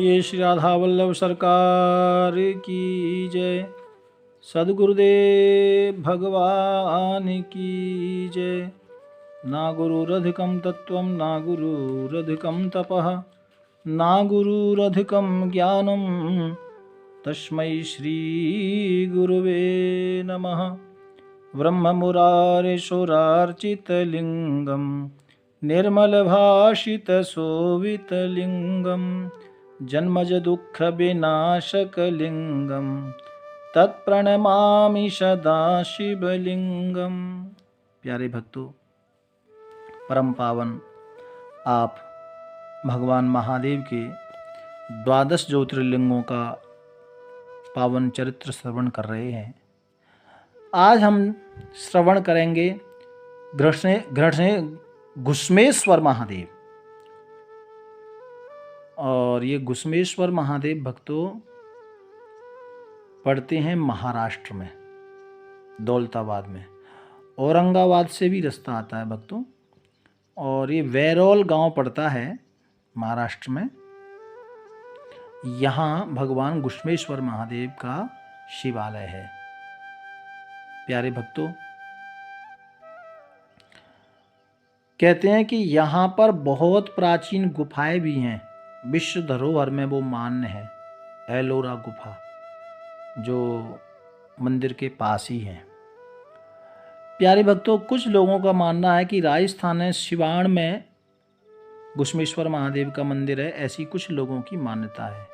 बोलिए श्री राधा वल्लभ सरकार की जय। सद्गुरुदेव भगवान की जय। ना गुरुरधिकं तत्त्वं ना गुरुरधिकं तपः ना गुरुरधिकं ज्ञानं तस्मै श्री गुरुवे नमः। ब्रह्ममुरारिसुरार्चितलिङ्गं निर्मलभाषितशोभितलिङ्गं जन्मजदुःखविनाशकलिङ्गं तत्प्रणमामि सदा शिवलिंगम। प्यारे भक्तों, परम पावन आप भगवान महादेव के 12 ज्योतिर्लिंगों का पावन चरित्र श्रवण कर रहे हैं। आज हम श्रवण करेंगे घुश्मेश्वर महादेव। और ये घुश्मेश्वर महादेव भक्तों पड़ते हैं महाराष्ट्र में, दौलताबाद में। औरंगाबाद से भी रास्ता आता है भक्तों। और ये वैरोल गांव पड़ता है महाराष्ट्र में। यहाँ भगवान घुश्मेश्वर महादेव का शिवालय है। प्यारे भक्तों, कहते हैं कि यहाँ पर बहुत प्राचीन गुफाएं भी हैं। विश्व धरोहर में वो मान्य है, एलोरा गुफा, जो मंदिर के पास ही है। प्यारे भक्तों, कुछ लोगों का मानना है कि राजस्थान में सिवान में घुश्मेश्वर महादेव का मंदिर है। ऐसी कुछ लोगों की मान्यता है,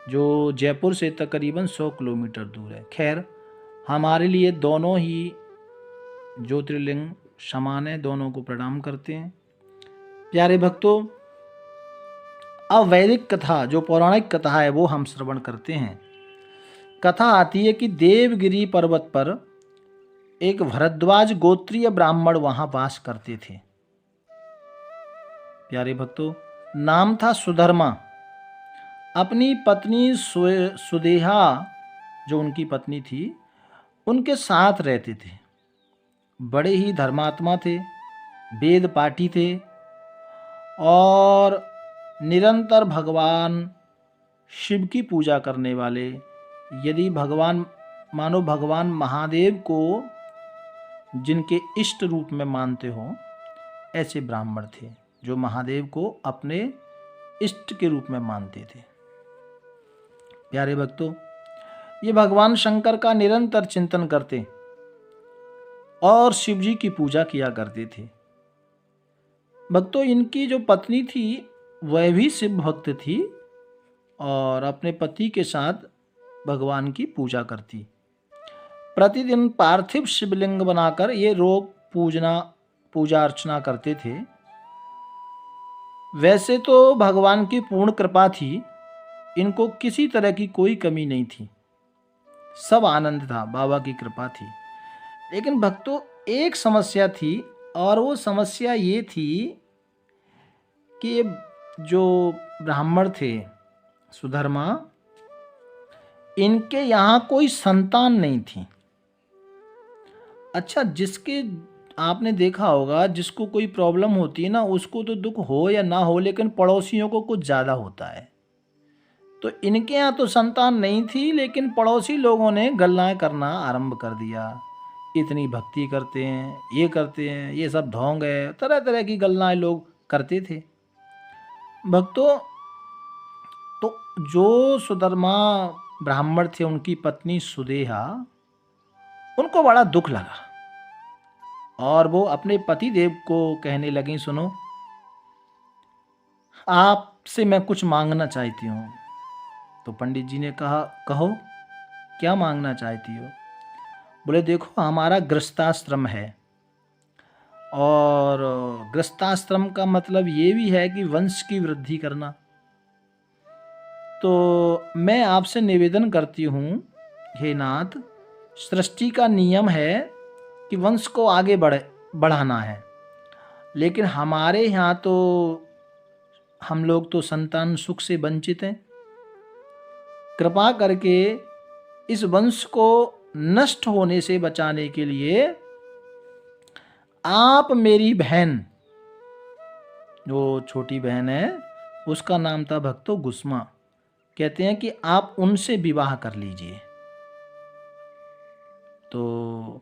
जो जयपुर से तकरीबन 100 किलोमीटर दूर है। खैर, हमारे लिए दोनों ही ज्योतिर्लिंग समान है, दोनों को प्रणाम करते हैं। प्यारे भक्तों, अब वैदिक कथा, जो पौराणिक कथा है, वो हम श्रवण करते हैं। कथा आती है कि देवगिरी पर्वत पर एक भरद्वाज गोत्रीय ब्राह्मण वहां वास करते थे। प्यारे भक्तों, नाम था सुधर्मा। अपनी पत्नी सुदेहा, जो उनकी पत्नी थी, उनके साथ रहते थे। बड़े ही धर्मात्मा थे, वेद पाठी थे और निरंतर भगवान शिव की पूजा करने वाले। यदि भगवान महादेव को जिनके इष्ट रूप में मानते हो, ऐसे ब्राह्मण थे जो महादेव को अपने इष्ट के रूप में मानते थे। प्यारे भक्तों, ये भगवान शंकर का निरंतर चिंतन करते और शिव जी की पूजा किया करते थे। भक्तों, इनकी जो पत्नी थी वह भी शिव भक्त थी और अपने पति के साथ भगवान की पूजा करती। प्रतिदिन पार्थिव शिवलिंग बनाकर ये लोग पूजा अर्चना करते थे। वैसे तो भगवान की पूर्ण कृपा थी, इनको किसी तरह की कोई कमी नहीं थी, सब आनंद था, बाबा की कृपा थी। लेकिन भक्तों, एक समस्या थी, और वो समस्या ये थी कि जो ब्राह्मण थे सुधर्मा, इनके यहाँ कोई संतान नहीं थी। अच्छा, जिसके आपने देखा होगा, जिसको कोई प्रॉब्लम होती है ना, उसको तो दुख हो या ना हो, लेकिन पड़ोसियों को कुछ ज़्यादा होता है। तो इनके यहाँ तो संतान नहीं थी, लेकिन पड़ोसी लोगों ने गल्लाएं करना आरंभ कर दिया। इतनी भक्ति करते हैं, ये करते हैं, ये सब ढोंग है, तरह तरह की गल्लाएं लोग करते थे। भक्तों, तो जो सुधर्मा ब्राह्मण थे, उनकी पत्नी सुदेहा, उनको बड़ा दुख लगा और वो अपने पति देव को कहने लगी, सुनो, आपसे मैं कुछ मांगना चाहती हूँ। तो पंडित जी ने कहा, कहो क्या मांगना चाहती हो? बोले, देखो, हमारा गृहस्थाश्रम है और गृहस्थाश्रम का मतलब ये भी है कि वंश की वृद्धि करना। तो मैं आपसे निवेदन करती हूँ, हे नाथ, सृष्टि का नियम है कि वंश को आगे बढ़ाना है, लेकिन हमारे यहाँ तो हम लोग तो संतान सुख से वंचित हैं। कृपा करके इस वंश को नष्ट होने से बचाने के लिए आप मेरी बहन, जो छोटी बहन है, उसका नाम था भक्तों गुस्मा, कहते हैं कि आप उनसे विवाह कर लीजिए। तो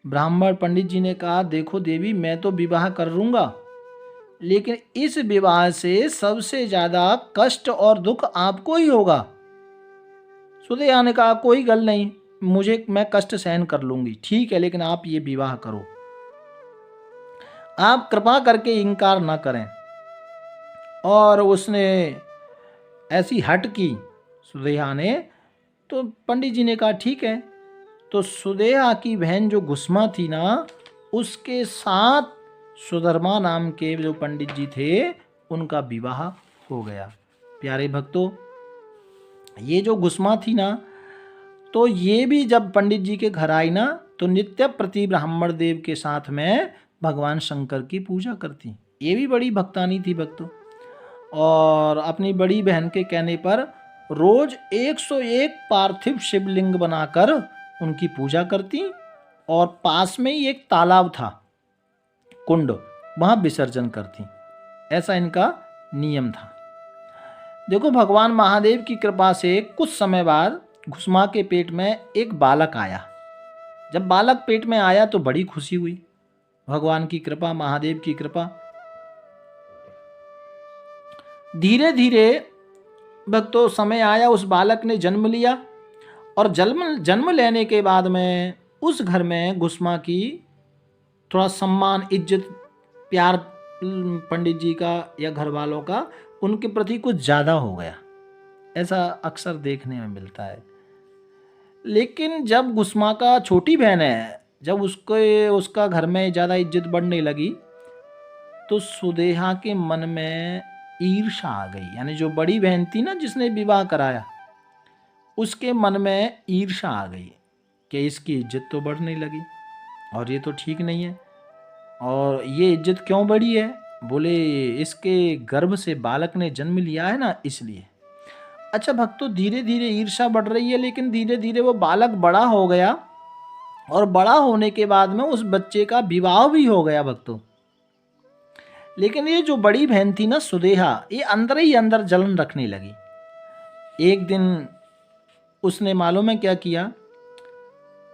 ब्राह्मण पंडित जी ने कहा, देखो देवी, मैं तो विवाह कर लूँगा, लेकिन इस विवाह से सबसे ज़्यादा कष्ट और दुख आपको ही होगा। सुदेहा ने कहा, कोई गल नहीं, मैं कष्ट सहन कर लूँगी, ठीक है, लेकिन आप ये विवाह करो, आप कृपा करके इनकार ना करें। और उसने ऐसी हट की सुदेहा ने, तो पंडित जी ने कहा ठीक है। तो सुदेहा की बहन जो गुस्मा थी ना, उसके साथ सुधर्मा नाम के जो पंडित जी थे, उनका विवाह हो गया। प्यारे भक्तों, ये जो गुस्मा थी ना, तो ये भी जब पंडित जी के घर आई ना, तो नित्य प्रति ब्राह्मण देव के साथ में भगवान शंकर की पूजा करती। ये भी बड़ी भक्तानी थी भक्तों, और अपनी बड़ी बहन के कहने पर रोज 101 पार्थिव शिवलिंग बनाकर उनकी पूजा करती, और पास में ही एक तालाब था, कुंड, वहां विसर्जन करती। ऐसा इनका नियम था। देखो, भगवान महादेव की कृपा से कुछ समय बाद घुसमा के पेट में एक बालक आया। जब बालक पेट में आया तो बड़ी खुशी हुई। भगवान की कृपा, महादेव की कृपा। धीरे धीरे भक्तों समय आया, उस बालक ने जन्म लिया, और जन्म लेने के बाद में उस घर में घुसमा की थोड़ा सम्मान, इज्जत, प्यार पंडित जी का या घर वालों का उनके प्रति कुछ ज़्यादा हो गया। ऐसा अक्सर देखने में मिलता है। लेकिन जब घुसमा का छोटी बहन है, जब उसका घर में ज़्यादा इज्जत बढ़ने लगी, तो सुदेहा के मन में ईर्ष्या आ गई। यानी जो बड़ी बहन थी ना, जिसने विवाह कराया, उसके मन में ईर्ष्या आ गई कि इसकी इज्जत तो बढ़ने लगी और ये तो ठीक नहीं है। और ये इज्जत क्यों बढ़ी है? बोले इसके गर्भ से बालक ने जन्म लिया है ना, इसलिए। अच्छा भक्तों, धीरे धीरे ईर्ष्या बढ़ रही है, लेकिन धीरे धीरे वो बालक बड़ा हो गया, और बड़ा होने के बाद में उस बच्चे का विवाह भी हो गया भक्तों। लेकिन ये जो बड़ी बहन थी ना सुदेहा, ये अंदर ही अंदर जलन रखने लगी। एक दिन उसने मालूम है क्या किया,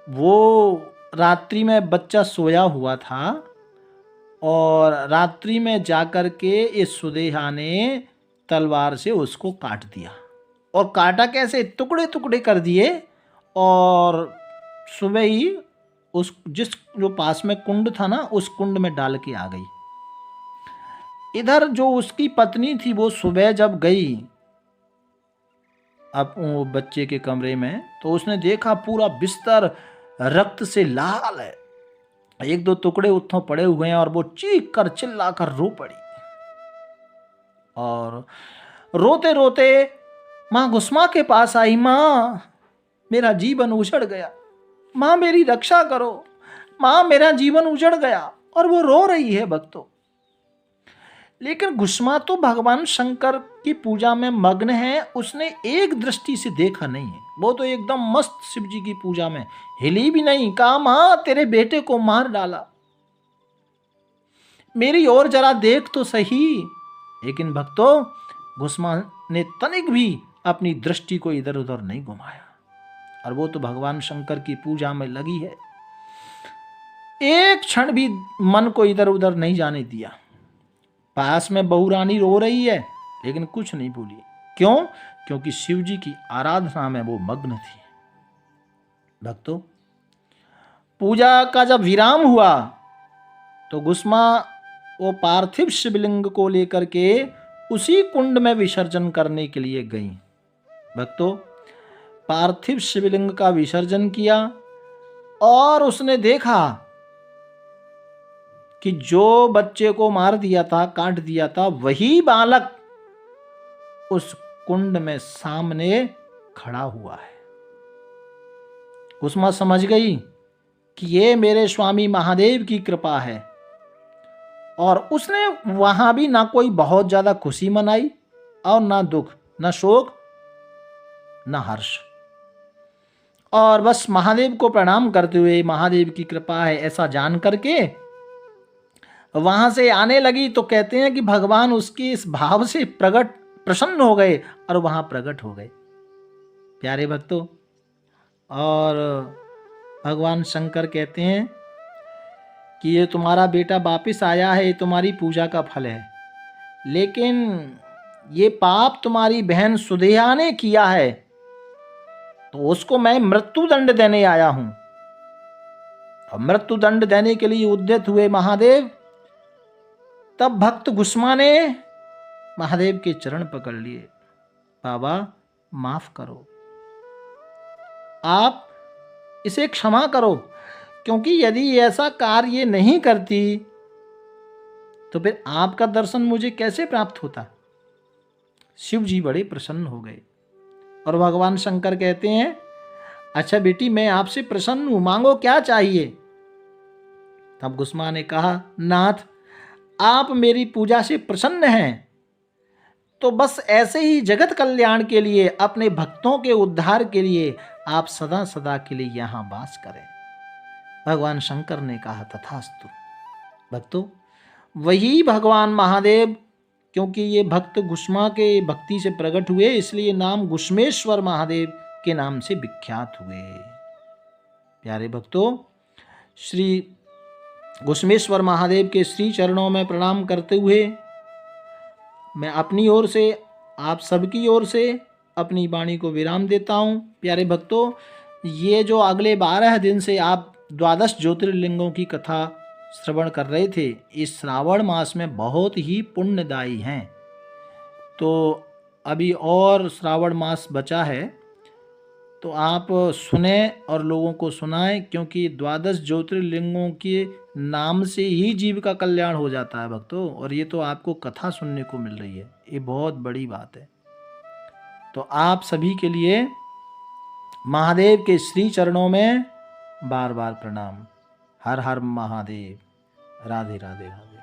वो रात्रि में बच्चा सोया हुआ था, और रात्रि में जाकर के इस सुदेहा ने तलवार से उसको काट दिया। और काटा कैसे? टुकड़े टुकड़े कर दिए, और सुबह ही उस जो पास में कुंड था ना, उस कुंड में डाल के आ गई। इधर जो उसकी पत्नी थी, वो सुबह जब गई अब वो बच्चे के कमरे में, तो उसने देखा पूरा बिस्तर रक्त से लाल है, एक दो टुकड़े उत्थों पड़े हुए हैं, और वो चीख कर चिल्ला कर रो पड़ी। और रोते रोते माँ घुसमा के पास आई, माँ मेरा जीवन उजड़ गया, माँ मेरी रक्षा करो, माँ मेरा जीवन उजड़ गया। और वो रो रही है भक्तों। लेकिन घुसमा तो भगवान शंकर की पूजा में मग्न है, उसने एक दृष्टि से देखा नहीं है। वो तो एकदम मस्त शिव जी की पूजा में, हिली भी नहीं। कहा, माँ तेरे बेटे को मार डाला, मेरी ओर जरा देख तो सही। लेकिन भक्तों, घुसमा ने तनिक भी अपनी दृष्टि को इधर उधर नहीं घुमाया, और वो तो भगवान शंकर की पूजा में लगी है। एक क्षण भी मन को इधर उधर नहीं जाने दिया। पास में बहू रानी रो रही है, लेकिन कुछ नहीं बोली। क्यों? क्योंकि शिव जी की आराधना में वो मग्न थी। भक्तों, पूजा का जब विराम हुआ, तो घुसमा वो पार्थिव शिवलिंग को लेकर के उसी कुंड में विसर्जन करने के लिए गई। भक्तों, पार्थिव शिवलिंग का विसर्जन किया, और उसने देखा कि जो बच्चे को मार दिया था, काट दिया था, वही बालक उस कुंड में सामने खड़ा हुआ है। घुसमा समझ गई कि ये मेरे स्वामी महादेव की कृपा है, और उसने वहां भी ना कोई बहुत ज्यादा खुशी मनाई, और ना दुख, ना शोक, ना हर्ष, और बस महादेव को प्रणाम करते हुए महादेव की कृपा है ऐसा जान करके वहां से आने लगी। तो कहते हैं कि भगवान उसकी इस भाव से प्रकट प्रसन्न हो गए और वहाँ प्रकट हो गए। प्यारे भक्तों, और भगवान शंकर कहते हैं कि ये तुम्हारा बेटा वापिस आया है, ये तुम्हारी पूजा का फल है, लेकिन ये पाप तुम्हारी बहन सुदेहा ने किया है, तो उसको मैं मृत्यु दंड देने आया हूं। और मृत्यु दंड देने के लिए उद्यत हुए महादेव, तब भक्त गुस्मा ने महादेव के चरण पकड़ लिए। बाबा माफ करो, आप इसे क्षमा करो, क्योंकि यदि ऐसा कार्य नहीं करती तो फिर आपका दर्शन मुझे कैसे प्राप्त होता। शिव जी बड़े प्रसन्न हो गए और भगवान शंकर कहते हैं, अच्छा बेटी, मैं आपसे प्रसन्न हूं, मांगो क्या चाहिए। तब गुस्मा ने कहा, नाथ, आप मेरी पूजा से प्रसन्न हैं, तो बस ऐसे ही जगत कल्याण के लिए, अपने भक्तों के उद्धार के लिए आप सदा सदा के लिए यहां वास करें। भगवान शंकर ने कहा, तथास्तु। भक्तों, वही भगवान महादेव, क्योंकि ये भक्त गुस्मा के भक्ति से प्रकट हुए, इसलिए नाम गुस्मेश्वर महादेव के नाम से विख्यात हुए। प्यारे भक्तों, श्री गुस्मेश्वर महादेव के श्री चरणों में प्रणाम करते हुए मैं अपनी ओर से, आप सबकी ओर से अपनी वाणी को विराम देता हूँ। प्यारे भक्तों, ये जो अगले 12 दिन से आप 12 ज्योतिर्लिंगों की कथा श्रवण कर रहे थे, इस श्रावण मास में बहुत ही पुण्यदायी हैं। तो अभी और श्रावण मास बचा है, तो आप सुने और लोगों को सुनाएं, क्योंकि 12 ज्योतिर्लिंगों के नाम से ही जीव का कल्याण हो जाता है भक्तों। और ये तो आपको कथा सुनने को मिल रही है, ये बहुत बड़ी बात है। तो आप सभी के लिए महादेव के श्री चरणों में बार बार प्रणाम। हर हर महादेव। राधे राधे राधे।